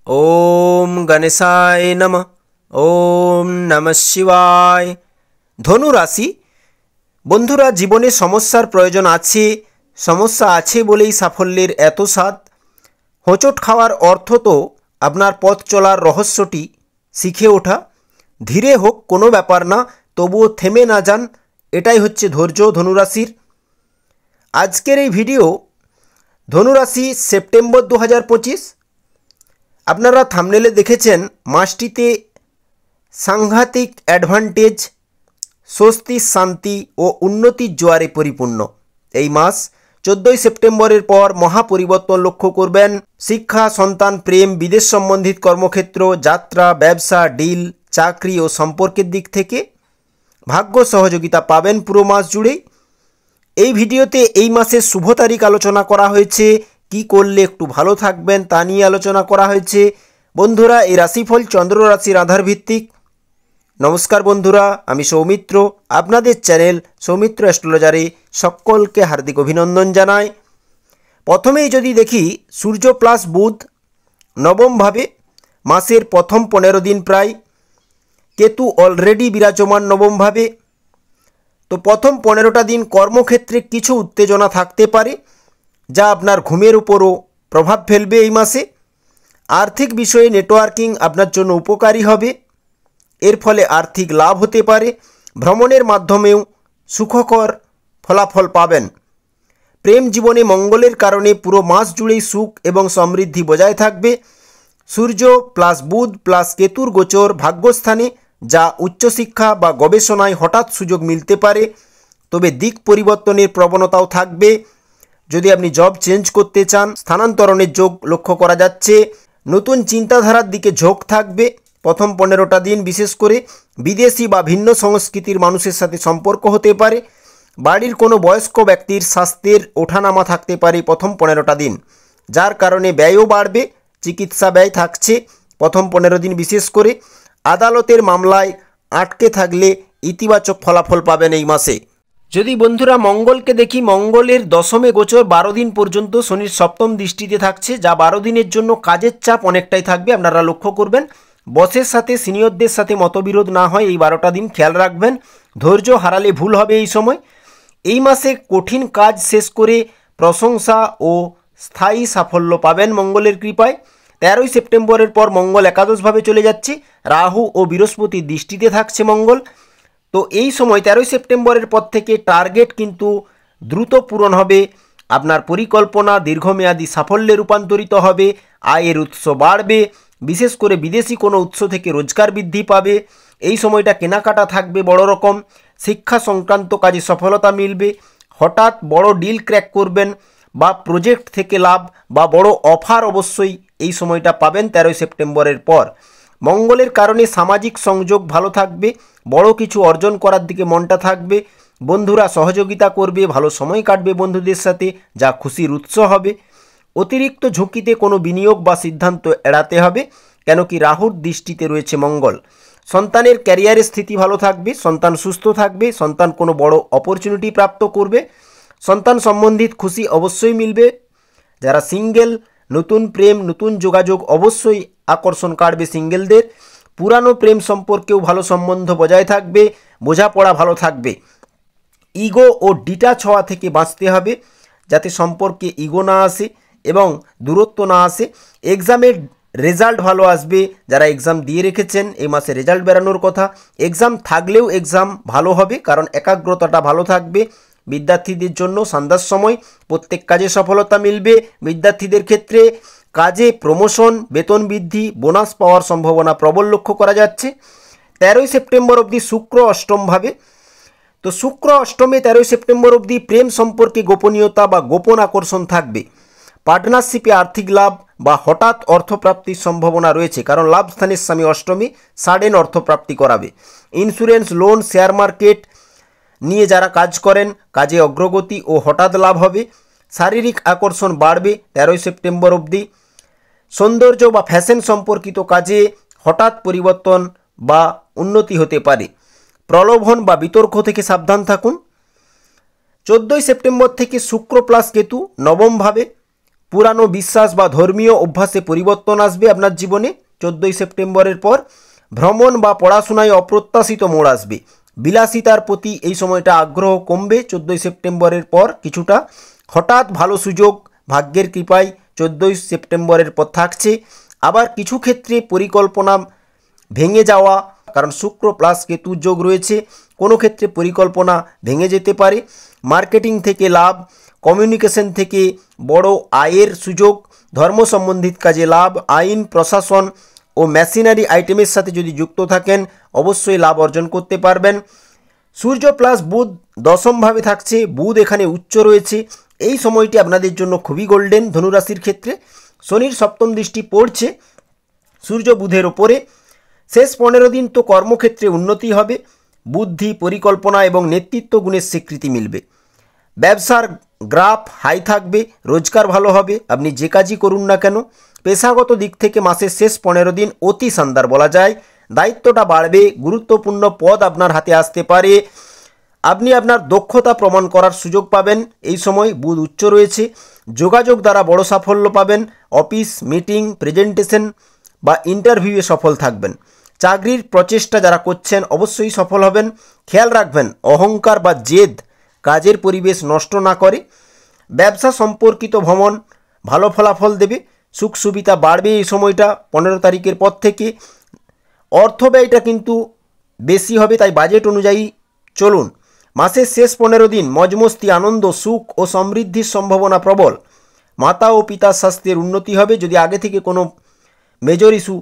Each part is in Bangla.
ওম গণেশায় নমঃ। ওম নমঃ শিবায়। ধনু রাশি বন্ধুরা, জীবনে সমস্যার প্রয়োজন আছে। সমস্যা আছে বলেই সাফল্যের এত স্বাদ। হোঁচট খাওয়ার অর্থ তো আপনার পথ চলার রহস্যটি শিখে ওঠা। ধীরে হোক কোনো ব্যাপার না, তবুও থেমে না যান, এটাই হচ্ছে ধৈর্য ধনুরাশির। আজকের এই ভিডিও ধনুরাশি সেপ্টেম্বর 2025। আপনারা থাম্বনেলে দেখেছেন মাসটিতে সাংঘাতিক অ্যাডভান্টেজ, স্বস্তি, শান্তি ও উন্নতির জোয়ারে পরিপূর্ণ। এই মাস 14 সেপ্টেম্বরের পর মহাপরিবর্তন লক্ষ্য করবেন। শিক্ষা, সন্তান, প্রেম, বিদেশ সম্বন্ধিত কর্মক্ষেত্র, যাত্রা, ব্যবসা, ডিল, চাকরি ও সম্পর্কের দিক থেকে ভাগ্য সহযোগিতা পাবেন পুরো মাস জুড়েই। এই ভিডিওতে এই মাসের শুভ তারিখ আলোচনা করা হয়েছে, কি করলে একটু ভালো থাকবেন তা নিয়ে আলোচনা করা হয়েছে। বন্ধুরা, এই রাশিফল চন্দ্র রাশির আধার ভিত্তিক। নমস্কার বন্ধুরা, আমি সৌমিত্র, আপনাদের চ্যানেল সৌমিত্র অ্যাস্ট্রোলজারে সকলকে হার্দিক অভিনন্দন জানাই। প্রথমেই যদি দেখি, সূর্য প্লাস বুধ নবমভাবে, মাসের প্রথম 15 দিন প্রায়। কেতু অলরেডি বিরাজমান নবমভাবে। তো প্রথম 15টা দিন কর্মক্ষেত্রে কিছু উত্তেজনা থাকতে পারে, যা আপনার ঘুমের উপরও প্রভাব ফেলবে এই মাসে। আর্থিক বিষয়ে নেটওয়ার্কিং আপনার জন্য উপকারী হবে, এর ফলে আর্থিক লাভ হতে পারে। ভ্রমণের মাধ্যমেও সুখকর ফলাফল পাবেন। প্রেম জীবনে মঙ্গলের কারণে পুরো মাস জুড়েই সুখ এবং সমৃদ্ধি বজায় থাকবে। সূর্য প্লাস বুধ প্লাস কেতুর গোচর ভাগ্যস্থানে, যা উচ্চশিক্ষা বা গবেষণায় হঠাৎ সুযোগ মিলতে পারে, তবে দিক পরিবর্তনের প্রবণতাও থাকবে। যদি আপনি জব চেঞ্জ করতে চান, স্থানান্তরণের যোগ লক্ষ্য করা যাচ্ছে। নতুন চিন্তাধারার দিকে ঝোঁক থাকবে প্রথম 15টা দিন। বিশেষ করে বিদেশি বা ভিন্ন সংস্কৃতির মানুষের সাথে সম্পর্ক হতে পারে। বাড়ির কোনো বয়স্ক ব্যক্তির স্বাস্থ্যের ওঠানামা থাকতে পারে প্রথম 15টা দিন, যার কারণে ব্যয়ও বাড়বে। চিকিৎসা ব্যয় থাকছে প্রথম 15 দিন। বিশেষ করে আদালতের মামলায় আটকে থাকলে ইতিবাচক ফলাফল পাবেন এই মাসে। যদি বন্ধুরা মঙ্গলকে দেখি, মঙ্গলের দশমে গোচর 12 দিন পর্যন্ত শনির সপ্তম দৃষ্টিতে থাকছে, যা 12 দিনের জন্য কাজের চাপ অনেকটাই থাকবে। আপনারা লক্ষ্য করবেন বসের সাথে, সিনিয়রদের সাথে মতবিরোধ না হয় এই 12টা দিন খেয়াল রাখবেন। ধৈর্য হারালে ভুল হবে এই সময়। এই মাসে কঠিন কাজ শেষ করে প্রশংসা ও স্থায়ী সাফল্য পাবেন মঙ্গলের কৃপায়। 13 সেপ্টেম্বরের পর মঙ্গল একাদশভাবে চলে যাচ্ছে। রাহু ও বৃহস্পতির দৃষ্টিতে থাকছে মঙ্গল। তো এই সময় 13 সেপ্টেম্বরের পর থেকে টার্গেট কিন্তু দ্রুত পূরণ হবে। আপনার পরিকল্পনা দীর্ঘমেয়াদী সাফল্যে রূপান্তরিত হবে। আয়ের উৎস বাড়বে, বিশেষ করে বিদেশি কোনো উৎস থেকে রোজগার বৃদ্ধি পাবে। এই সময়টা কেনাকাটা থাকবে বড় রকম। শিক্ষা সংক্রান্ত কাজে সফলতা মিলবে। হঠাৎ বড় ডিল ক্র্যাক করবেন বা প্রজেক্ট থেকে লাভ বা বড় অফার অবশ্যই এই সময়টা পাবেন 13 সেপ্টেম্বরের পর। মঙ্গলের কারণে সামাজিক সংযোগ ভালো থাকবে। বড় কিছু অর্জন করার দিকে মনটা থাকবে। বন্ধুরা সহযোগিতা করবে, ভালো সময় কাটবে বন্ধুদের সাথে, যা খুশির উৎস হবে। অতিরিক্ত ঝুঁকিতে কোনো বিনিয়োগ বা সিদ্ধান্ত এড়াতে হবে, কেন কি রাহুর দৃষ্টিতে রয়েছে মঙ্গল। সন্তানের ক্যারিয়ারের স্থিতি ভালো থাকবে। সন্তান সুস্থ থাকবে। সন্তান কোনো বড় অপরচুনিটি প্রাপ্ত করবে। সন্তান সম্বন্ধিত খুশি অবশ্যই মিলবে। যারা সিঙ্গেল, নতুন প্রেম, নতুন যোগাযোগ অবশ্যই আকর্ষণ কাটবে সিঙ্গেলদের। পুরানো প্রেম সম্পর্কেও ভালো সম্বন্ধ বজায় থাকবে। বোঝাপড়া ভালো থাকবে। ইগো ও ডিটাচ হওয়া থেকে বাঁচতে হবে, যাতে সম্পর্কে ইগো না আসে এবং দূরত্ব না আসে। এক্সামের রেজাল্ট ভালো আসবে। যারা এক্সাম দিয়ে রেখেছেন এই মাসে রেজাল্ট বেরানোর কথা। এক্সাম থাকলেও এক্সাম ভালো হবে, কারণ একাগ্রতাটা ভালো থাকবে। বিদ্যার্থীদের জন্য সন্ধ্যার সময় প্রত্যেক কাজে সফলতা মিলবে। বিদ্যার্থীদের ক্ষেত্রে কাজে প্রমোশন, বেতন বৃদ্ধি, বোনাস পাওয়ার সম্ভাবনা প্রবল লক্ষ্য করা যাচ্ছে। 13 সেপ্টেম্বর অবধি শুক্র অষ্টমভাবে। তো শুক্র অষ্টমে 13 সেপ্টেম্বর অবধি প্রেম সম্পর্কে গোপনীয়তা বা গোপন আকর্ষণ থাকবে। পার্টনারশিপে আর্থিক লাভ বা হঠাৎ অর্থপ্রাপ্তির সম্ভাবনা রয়েছে, কারণ লাভ স্থানের স্বামী অষ্টমী সাডেন অর্থপ্রাপ্তি করাবে। ইন্স্যুরেন্স, লোন, শেয়ার মার্কেট নিয়ে যারা কাজ করেন, কাজে অগ্রগতি ও হঠাৎ লাভ হবে। শারীরিক আকর্ষণ বাড়বে 13 সেপ্টেম্বর অবধি। সৌন্দর্য বা ফ্যাশন সম্পর্কিত কাজে হঠাৎ পরিবর্তন বা উন্নতি হতে পারে। প্রলোভন বা বিতর্ক থেকে সাবধান থাকুন। 14 সেপ্টেম্বর থেকে শুক্র প্লাস কেতু নবমভাবে, পুরানো বিশ্বাস বা ধর্মীয় অভ্যাসে পরিবর্তন আসবে আপনার জীবনে 14ই সেপ্টেম্বরের পর। ভ্রমণ বা পড়াশোনায় অপ্রত্যাশিত মোড় আসবে। বিলাসিতার প্রতি এই সময়টা আগ্রহ কমবে 14ই সেপ্টেম্বরের পর কিছুটা। হঠাৎ ভালো সুযোগ ভাগ্যের কৃপায় 14ই সেপ্টেম্বরের পর থাকছে। আবার কিছু ক্ষেত্রে পরিকল্পনা ভেঙে যাওয়া, কারণ শুক্র প্লাস কেতু যোগ রয়েছে, কোনো ক্ষেত্রে পরিকল্পনা ভেঙে যেতে পারে। মার্কেটিং থেকে লাভ, কমিউনিকেশন থেকে বড় আয়ের সুযোগ, ধর্ম সম্বন্ধিত কাজে লাভ, আইন প্রশাসন ও মেশিনারি আইটেমের সাথে যদি যুক্ত থাকেন অবশ্যই লাভ অর্জন করতে পারবেন। সূর্য প্লাস বুধ দশমভাবে থাকছে, বুধ এখানে উচ্চ রয়েছে। এই সময়টি আপনাদের জন্য খুবই গোল্ডেন ধনুরাশির ক্ষেত্রে। শনির সপ্তম দৃষ্টি পড়ছে সূর্য বুধের ওপরে। শেষ 15 দিন তো কর্মক্ষেত্রে উন্নতি হবে, বুদ্ধি, পরিকল্পনা এবং নেতৃত্ব গুণের স্বীকৃতি মিলবে। ব্যবসার গ্রাফ হাই থাকবে, রোজগার ভালো হবে, আপনি যে কাজই করুন না কেন। পেশাগত দিক থেকে মাসের শেষ 15 দিন অতি শানদার বলা যায়। দায়িত্বটা বাড়বে, গুরুত্বপূর্ণ পদ আপনার হাতে আসতে পারে, আপনি আপনার দক্ষতা প্রমাণ করার সুযোগ পাবেন। এই সময় বুধ উচ্চ রয়েছে, যোগাযোগ দ্বারা বড় সাফল্য পাবেন। অফিস, মিটিং, প্রেজেন্টেশন বা ইন্টারভিউয়ে সফল থাকবেন। চাকরির প্রচেষ্টা যারা করছেন অবশ্যই সফল হবেন। খেয়াল রাখবেন অহংকার বা জেদ কাজের পরিবেশ নষ্ট না করে। ব্যবসা সম্পর্কিত ভ্রমণ ভালো ফলাফল দেবে, সুখ সুবিধা বাড়বে এই সময়টা 15 তারিখের পর থেকে। অর্থ ব্যয়টা কিন্তু বেশি হবে, তাই বাজেট অনুযায়ী চলুন। মাসের শেষ 15 দিন মজমস্তি, আনন্দ, সুখ ও সমৃদ্ধির সম্ভাবনা প্রবল। মাতা ও পিতার স্বাস্থ্যের উন্নতি হবে। যদি আগে থেকে কোনো মেজর ইস্যু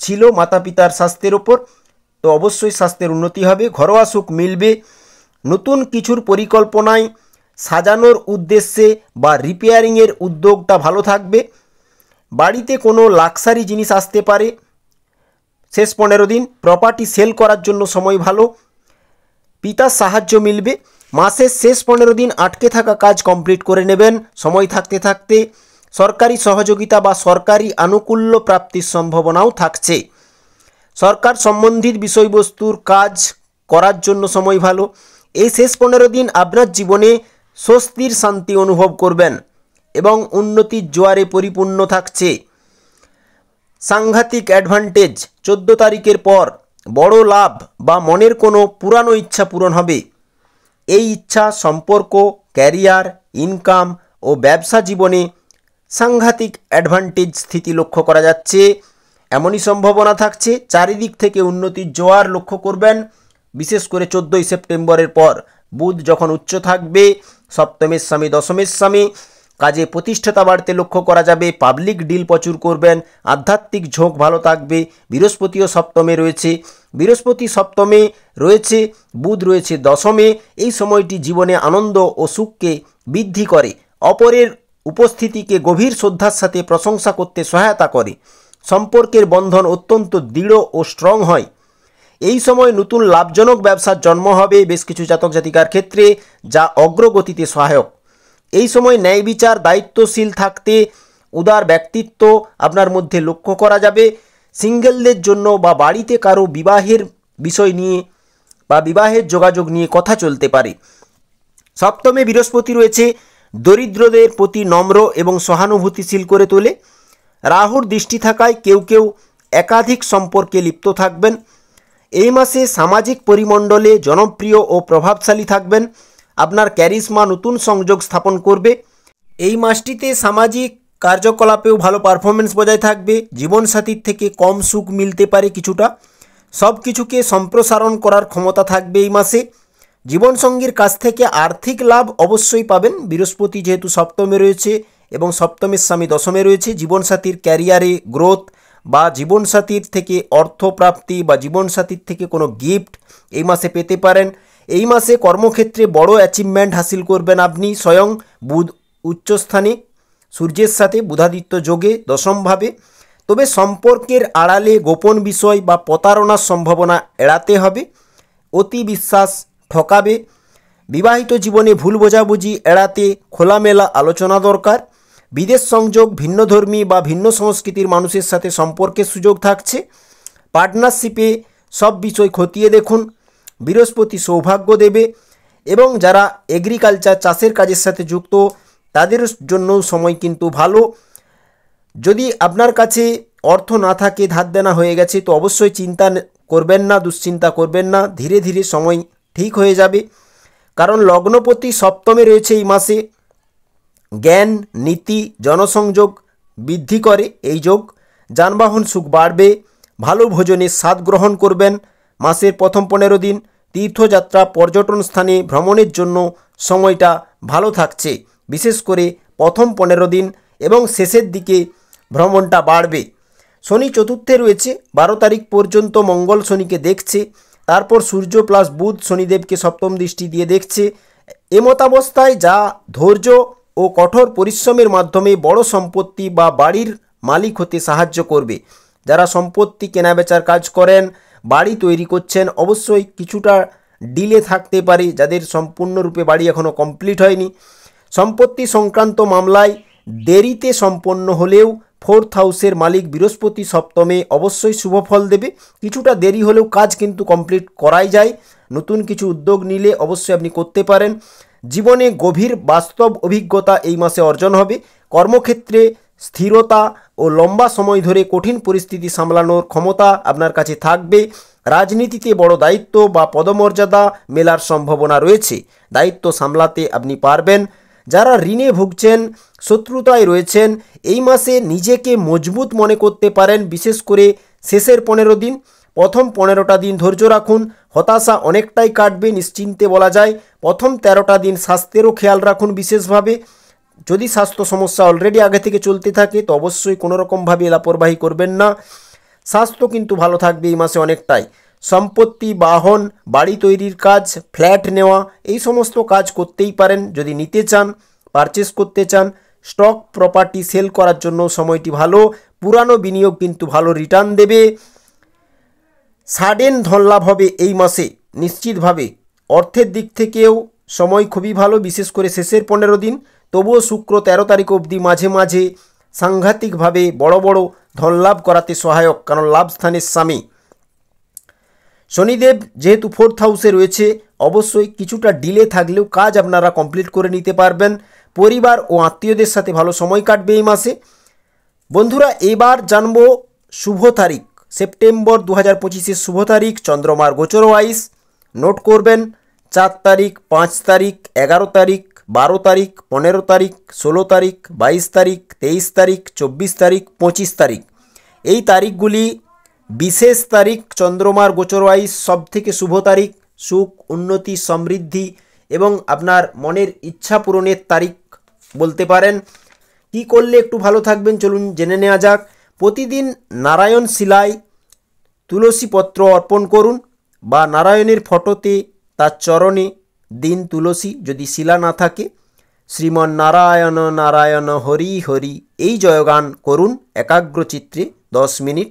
ছিল মাতা পিতার স্বাস্থ্যের ওপর, তো অবশ্যই স্বাস্থ্যের উন্নতি হবে। ঘরোয়া সুখ মিলবে। নতুন কিছুর পরিকল্পনায় সাজানোর উদ্দেশ্যে বা রিপেয়ারিংয়ের উদ্যোগটা ভালো থাকবে। বাড়িতে কোনো লাক্সারি জিনিস আসতে পারে শেষ 15 দিন। প্রপার্টি সেল করার জন্য সময় ভালো, পিতার সাহায্য মিলবে। মাসের শেষ 15 দিন আটকে থাকা কাজ কমপ্লিট করে নেবেন সময় থাকতে থাকতে। সরকারি সহযোগিতা বা সরকারি আনুকূল্য প্রাপ্তির সম্ভাবনাও থাকছে। সরকার সম্বন্ধিত বিষয়বস্তুর কাজ করার জন্য সময় ভালো। এই শেষ 15 দিন আপনার জীবনে স্বস্তির শান্তি অনুভব করবেন এবং উন্নতির জোয়ারে পরিপূর্ণ থাকছে। সাংঘাতিক অ্যাডভান্টেজ 14 তারিখের পর বড় লাভ বা মনের কোনো পুরানো ইচ্ছা পূরণ হবে। এই ইচ্ছা সম্পর্ক, ক্যারিয়ার, ইনকাম ও ব্যবসা জীবনে সাংঘাতিক অ্যাডভান্টেজ স্থিতি লক্ষ্য করা যাচ্ছে, এমনই সম্ভাবনা থাকছে। চারিদিক থেকে উন্নতির জোয়ার লক্ষ্য করবেন, বিশেষ করে 14ই সেপ্টেম্বরের পর বুধ যখন উচ্চ থাকবে, সপ্তমের স্বামী দশমের স্বামী, কাজে প্রতিষ্ঠাতা বাড়তে লক্ষ্য করা যাবে। পাবলিক ডিল প্রচুর করবেন, আধ্যাত্মিক ঝোঁক ভালো থাকবে। বৃহস্পতিও সপ্তমে রয়েছে, বৃহস্পতি সপ্তমে রয়েছে, বুধ রয়েছে দশমে। এই সময়টি জীবনে আনন্দ ও সুখকে বৃদ্ধি করে, অপরের উপস্থিতিকে গভীর শ্রদ্ধার সাথে প্রশংসা করতে সহায়তা করে। সম্পর্কের বন্ধন অত্যন্ত দৃঢ় ও স্ট্রং হয়। এই সময় নতুন লাভজনক ব্যবসার জন্ম হবে বেশ কিছু জাতক জাতিকার ক্ষেত্রে, যা অগ্রগতিতে সহায়ক। এই সময় ন্যায় বিচার, দায়িত্বশীল থাকতে উদার ব্যক্তিত্ব আপনার মধ্যে লক্ষ্য করা যাবে। সিঙ্গেলদের জন্য বা বাড়িতে কারো বিবাহের বিষয় নিয়ে বা বিবাহের যোগাযোগ নিয়ে কথা চলতে পারে। সপ্তমে বৃহস্পতি রয়েছে, দরিদ্রদের প্রতি নম্র এবং সহানুভূতিশীল করে তোলে। রাহুর দৃষ্টি থাকায় কেউ কেউ একাধিক সম্পর্কে লিপ্ত থাকবেন। এই মাসে সামাজিক পরিমণ্ডলে জনপ্রিয় ও প্রভাবশালী থাকবেন। আপনার ক্যারিশমা নতুন সংযোগ স্থাপন করবে। এই মাসটিতে সামাজিক কার্যকলাপেও ভালো পারফরমেন্স বজায় থাকবে। জীবনসাথীর থেকে কম সুখ মিলতে পারে কিছুটা। সব কিছুকে সম্প্রসারণ করার ক্ষমতা থাকবে এই মাসে। জীবনসঙ্গীর কাছ থেকে আর্থিক লাভ অবশ্যই পাবেন। বৃহস্পতি যেহেতু সপ্তমে রয়েছে এবং সপ্তমের স্বামী দশমে রয়েছে, জীবনসাথীর ক্যারিয়ারে গ্রোথ বা জীবনসাথীর থেকে অর্থপ্রাপ্তি বা জীবনসাথীর থেকে কোনো গিফট এই মাসে পেতে পারেন। এই মাসে কর্মক্ষেত্রে বড় অ্যাচিভমেন্ট হাসিল করবেন আপনি স্বয়ং। বুধ উচ্চস্থানে সূর্যের সাথে বুধাদিত্য যোগে দশমভাবে। তবে সম্পর্কের আড়ালে গোপন বিষয় বা প্রতারণার সম্ভাবনা এড়াতে হবে। অতি বিশ্বাস ঠকাবে। বিবাহিত জীবনে ভুল বোঝাবুঝি এড়াতে খোলামেলা আলোচনা দরকার। বিদেশ সংযোগ, ভিন্নধর্মী বা ভিন্ন সংস্কৃতির মানুষের সাথে সম্পর্কের সুযোগ থাকছে। পার্টনারশিপে সব বিষয় খতিয়ে দেখুন। বৃহস্পতি সৌভাগ্য দেবে এবং যারা এগ্রিকালচার চাষের কাজের সাথে যুক্ত তাদের জন্য সময় কিন্তু ভালো। যদি আপনার কাছে অর্থ না থাকে, ধার দেনা হয়ে গেছে, তো অবশ্যই চিন্তা করবেন না, দুশ্চিন্তা করবেন না, ধীরে ধীরে সময় ঠিক হয়ে যাবে। কারণ লগ্নপতি সপ্তমে রয়েছে এই মাসে। জ্ঞান, নীতি, জনসংযোগ বৃদ্ধি করে এই যোগ। যানবাহন সুখ বাড়বে। ভালো ভোজনের স্বাদ গ্রহণ করবেন। মাসের প্রথম 15 দিন তীর্থযাত্রা, পর্যটন স্থানে ভ্রমণের জন্য সময়টা ভালো থাকছে। বিশেষ করে প্রথম 15 দিন এবং শেষের দিকে ভ্রমণটা বাড়বে। শনি চতুর্থে রয়েছে, 12 তারিখ পর্যন্ত মঙ্গল শনিকে দেখছে। তারপর সূর্য প্লাস বুধ শনিদেবকে সপ্তম দৃষ্টি দিয়ে দেখছে। এমতাবস্থায় যা ধৈর্য ও কঠোর পরিশ্রমের মাধ্যমে বড় সম্পত্তি বা বাড়ির মালিক হতে সাহায্য করবে। যারা সম্পত্তি কেনাবেচার কাজ করেন, বাড়ি তৈরি করছেন, অবশ্যই কিছুটা ডিলে থাকতে পারে, যাদের সম্পূর্ণরূপে বাড়ি এখনও কমপ্লিট হয়নি। সম্পত্তি সংক্রান্ত মামলায় দেরিতে সম্পন্ন হলেও 4th হাউসের মালিক বৃহস্পতি সপ্তমে অবশ্যই শুভ ফল দেবে। কিছুটা দেরি হলেও কাজ কিন্তু কমপ্লিট করাই যায়। নতুন কিছু উদ্যোগ নিলে অবশ্যই আপনি করতে পারেন। জীবনে গভীর বাস্তব অভিজ্ঞতা এই মাসে অর্জন হবে। কর্মক্ষেত্রে স্থিরতা ও লম্বা সময় ধরে কঠিন পরিস্থিতি সামলানোর ক্ষমতা আপনার কাছে থাকবে। রাজনীতিতে বড় দায়িত্ব বা পদমর্যাদা মেলার সম্ভাবনা রয়েছে। দায়িত্ব সামলাতে আপনি পারবেন। যারা ঋণে ভুগছেন, শত্রুতায় রয়েছেন, এই মাসে নিজেকে মজবুত মনে করতে পারেন। বিশেষ করে শেষের 15 দিন। প্রথম 15টা দিন ধৈর্য রাখুন, হতাশা অনেকটাই কাটবে নিশ্চিন্তে বলা যায়। প্রথম 13টা দিন স্বাস্থ্যেরও খেয়াল রাখুন বিশেষভাবে। যদি স্বাস্থ্য সমস্যা অলরেডি আগে থেকে চলতে থাকে তো অবশ্যই কোনোরকমভাবে লাপরবাহি করবেন না। স্বাস্থ্য কিন্তু ভালো থাকবে এই মাসে অনেকটাই। সম্পত্তি, বাহন, বাড়ি তৈরির কাজ, ফ্ল্যাট নেওয়া, এই সমস্ত কাজ করতেই পারেন। যদি নিতে চান, পারচেস করতে চান, স্টক প্রপার্টি সেল করার জন্য সময়টি ভালো। পুরানো বিনিয়োগ কিন্তু ভালো রিটার্ন দেবে। সাডেন ধনলাভ হবে এই মাসে নিশ্চিতভাবে। অর্থের দিক থেকেও সময় খুবই ভালো, বিশেষ করে শেষের 15 দিন। তবুও শুক্র 13 তারিখ অবধি মাঝে মাঝে সাংঘাতিকভাবে বড় বড় ধনলাভ করাতে সহায়ক, কারণ লাভ স্থানের স্বামী শনিদেব যেহেতু 4th হাউসে রয়েছে, অবশ্যই কিছুটা ডিলে থাকলেও কাজ আপনারা কমপ্লিট করে নিতে পারবেন। পরিবার ও আত্মীয়দের সাথে ভালো সময় কাটবে এই মাসে। বন্ধুরা, এবার জানবো শুভ তারিখ। সেপ্টেম্বর 2025-এর শুভ তারিখ চন্দ্রমার গোচর ওয়াইজ নোট করবেন। 4 তারিখ, 5 তারিখ, 11 তারিখ, 12 তারিখ, 15 তারিখ, 16 তারিখ, 22 তারিখ, 23 তারিখ, 24 তারিখ, 25 তারিখ। এই তারিখগুলি বিশেষ তারিখ। চন্দ্রমার গোচর ওয়াইজ সব থেকে শুভ তারিখ। সুখ, উন্নতি, সমৃদ্ধি এবং আপনার মনের ইচ্ছা পূরণের তারিখ বলতে পারেন। কি করলে একটু ভালো থাকবেন চলুন জেনে নেওয়া যাক। প্রতিদিন নারায়ণ শিলায় তুলসী পত্র অর্পণ করুন বা নারায়ণের ফটোতে তার চরণে দিন তুলসী, যদি শিলা না থাকে। শ্রীমন নারায়ণ নারায়ণ হরি হরি এই জয়গান করুন একাগ্রচিত্রে 10 মিনিট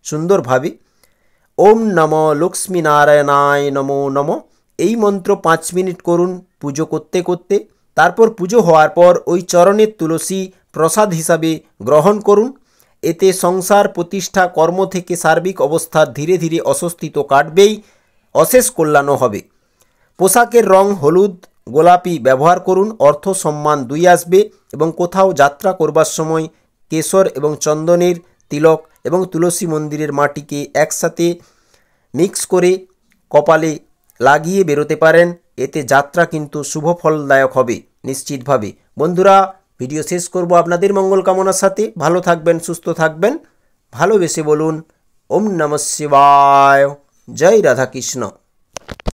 সুন্দরভাবে। ওম নম লক্ষ্মী নারায়ণায় নমো নম এই মন্ত্র 5 মিনিট করুন পুজো করতে করতে। তারপর পুজো হওয়ার পর ওই চরণের তুলসী প্রসাদ হিসাবে গ্রহণ করুন। এতে সংসার, প্রতিষ্ঠা, কর্ম থেকে সার্বিক অবস্থা ধীরে ধীরে অস্বস্তি তো কাটবেই, অশেষ কল্যাণও হবে। পোশাকের রং হলুদ, গোলাপি ব্যবহার করুন। অর্থ সম্মান 2 আসবে এবং কোথাও যাত্রা করবার সময় কেশর এবং চন্দনের তিলক এবং তুলসী মন্দিরের মাটিকে একসাথে মিক্স করে কপালে লাগিয়ে বেরোতে পারেন। এতে যাত্রা কিন্তু শুভ ফলদায়ক হবে নিশ্চিতভাবে। বন্ধুরা, ভিডিও শেষ করব আপনাদের মঙ্গল কামনার সাথে। ভালো থাকবেন, সুস্থ থাকবেন। ভালোবেসে বলুন ওম নমঃ শিবায়। জয় রাধাকৃষ্ণ।